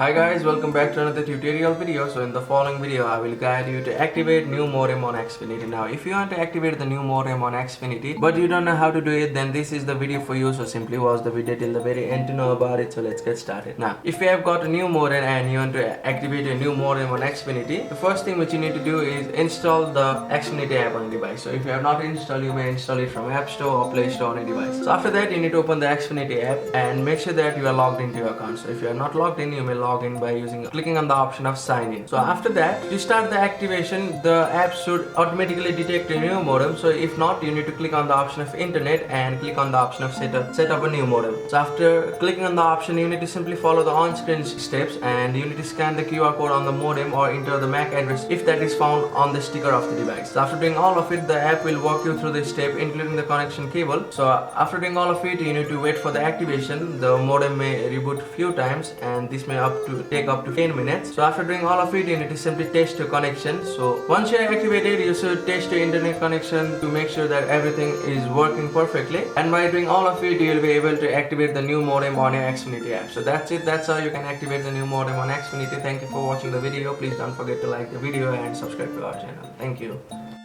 Hi guys, welcome back to another tutorial video. So in the following video, I will guide you to activate new modem on Xfinity. Now, if you want to activate the new modem on Xfinity, but you don't know how to do it, then this is the video for you. So simply watch the video till the very end to know about it. So let's get started. Now, if you have got a new modem and you want to activate a new modem on Xfinity, the first thing which you need to do is install the Xfinity app on your device. So if you have not installed, you may install it from App Store or Play Store on your device. So after that, you need to open the Xfinity app and make sure that you are logged into your account. So if you are not logged in, you may log in by clicking on the option of sign in. So after that, to start the activation, the app should automatically detect a new modem. So if not, you need to click on the option of internet and click on the option of set up a new modem. So after clicking on the option, you need to simply follow the on-screen steps and you need to scan the QR code on the modem or enter the MAC address if that is found on the sticker of the device. So after doing all of it, the app will walk you through the step including the connection cable. So after doing all of it, you need to wait for the activation. The modem may reboot few times and this may take up to 10 minutes. So after doing all of it, you need to simply test your connection. So once you are activated, you should test your internet connection to make sure that everything is working perfectly. And by doing all of it, you will be able to activate the new modem on your Xfinity app. So that's it. That's how you can activate the new modem on Xfinity. Thank you for watching the video. Please don't forget to like the video and subscribe to our channel. Thank you.